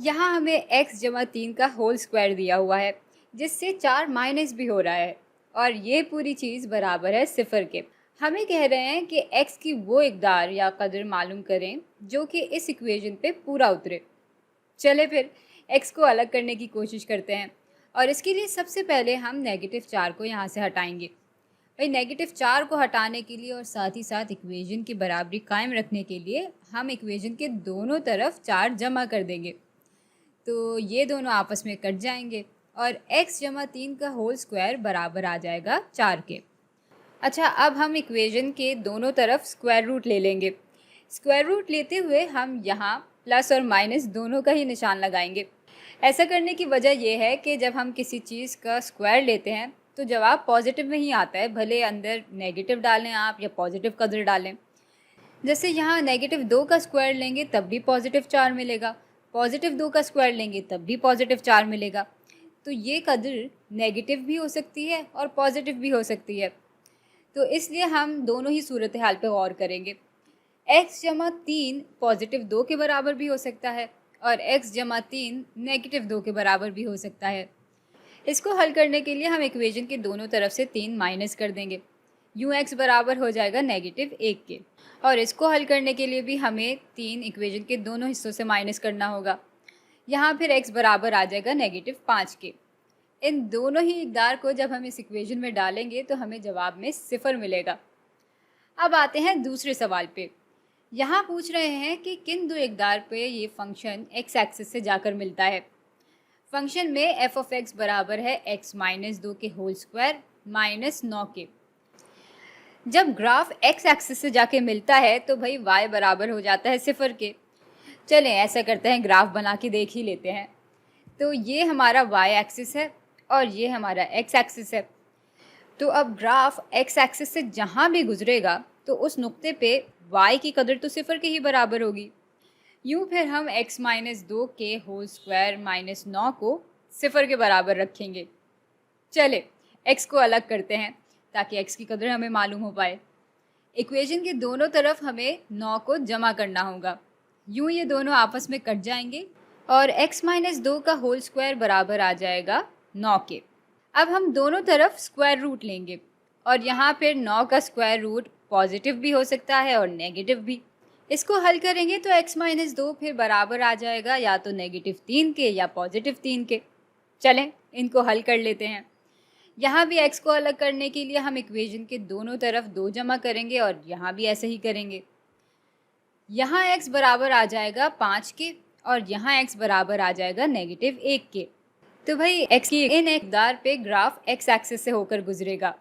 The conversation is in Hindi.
यहाँ हमें x जमा 3 का होल स्क्वायर दिया हुआ है, जिससे 4 माइनस भी हो रहा है और ये पूरी चीज़ बराबर है 0 के। हमें कह रहे हैं कि x की वो इकदार या कदर मालूम करें जो कि इस इक्वेशन पे पूरा उतरे। चले फिर x को अलग करने की कोशिश करते हैं और इसके लिए सबसे पहले हम नेगेटिव 4 को यहाँ से हटाएंगे। भाई नेगेटिव 4 को हटाने के लिए और साथ ही साथ इक्वेशन की बराबरी कायम रखने के लिए हम इक्वेशन के दोनों तरफ 4 जमा कर देंगे, तो ये दोनों आपस में कट जाएंगे और x जमा 3 का होल स्क्वायर बराबर आ जाएगा 4 के। अच्छा, अब हम इक्वेशन के दोनों तरफ स्क्वायर रूट ले लेंगे। स्क्वायर रूट लेते हुए हम यहाँ प्लस और माइनस दोनों का ही निशान लगाएंगे। ऐसा करने की वजह यह है कि जब हम किसी चीज़ का स्क्वायर लेते हैं तो जवाब पॉजिटिव में ही आता है, भले अंदर नेगेटिव डालें आप या पॉजिटिव कदर डालें। जैसे यहाँ नेगेटिव 2 का स्क्वायर लेंगे तब भी पॉजिटिव 4 मिलेगा, पॉजिटिव 2 का स्क्वायर लेंगे तब भी पॉजिटिव 4 मिलेगा। तो ये कदर नेगेटिव भी हो सकती है और पॉजिटिव भी हो सकती है, तो इसलिए हम दोनों ही सूरत हाल पे गौर करेंगे। x जमा 3 पॉजिटिव 2 के बराबर भी हो सकता है और x जमा 3 नेगेटिव 2 के बराबर भी हो सकता है। इसको हल करने के लिए हम इक्वेशन के दोनों तरफ से 3 माइनस कर देंगे, यूँ x बराबर हो जाएगा नेगेटिव 1 के। और इसको हल करने के लिए भी हमें 3 इक्वेशन के दोनों हिस्सों से माइनस करना होगा। यहाँ फिर x बराबर आ जाएगा नेगेटिव 5 के। इन दोनों ही इकदार को जब हम इस इक्वेशन में डालेंगे तो हमें जवाब में 0 मिलेगा। अब आते हैं दूसरे सवाल पे। यहाँ पूछ रहे हैं कि किन दो इकदार पे ये फंक्शन x एक्सिस से जाकर मिलता है। फंक्शन में f ऑफ x बराबर है x माइनस 2 के होल स्क्वायर माइनस 9 के। जब ग्राफ x एक्सिस से जाके मिलता है तो भाई y बराबर हो जाता है 0 के। चलें ऐसा करते हैं, ग्राफ बना के देख ही लेते हैं। तो ये हमारा y एक्सिस है और ये हमारा x एक्सिस है। तो अब ग्राफ x एक्सिस से जहाँ भी गुजरेगा तो उस नुक्ते पे y की कदर तो 0 के ही बराबर होगी। यूँ फिर हम x माइनस 2 के होल स्क्वायर माइनस 9 को 0 के बराबर रखेंगे। चले x को अलग करते हैं ताकि x की कदर हमें मालूम हो पाए। इक्वेशन के दोनों तरफ हमें 9 को जमा करना होगा, यूँ ये दोनों आपस में कट जाएंगे और x माइनस 2 का होल स्क्वायर बराबर आ जाएगा 9 के। अब हम दोनों तरफ स्क्वायर रूट लेंगे और यहाँ फिर 9 का स्क्वायर रूट पॉजिटिव भी हो सकता है और नेगेटिव भी। इसको हल करेंगे तो x माइनस 2 फिर बराबर आ जाएगा या तो नेगेटिव 3 के या पॉजिटिव 3 के। चलें इनको हल कर लेते हैं। यहाँ भी x को अलग करने के लिए हम इक्वेशन के दोनों तरफ 2 जमा करेंगे और यहाँ भी ऐसे ही करेंगे। यहाँ x बराबर आ जाएगा 5 के और यहाँ x बराबर आ जाएगा नेगेटिव 1 के। तो भाई x की इन इकदार पे ग्राफ x एक्सिस से होकर गुजरेगा।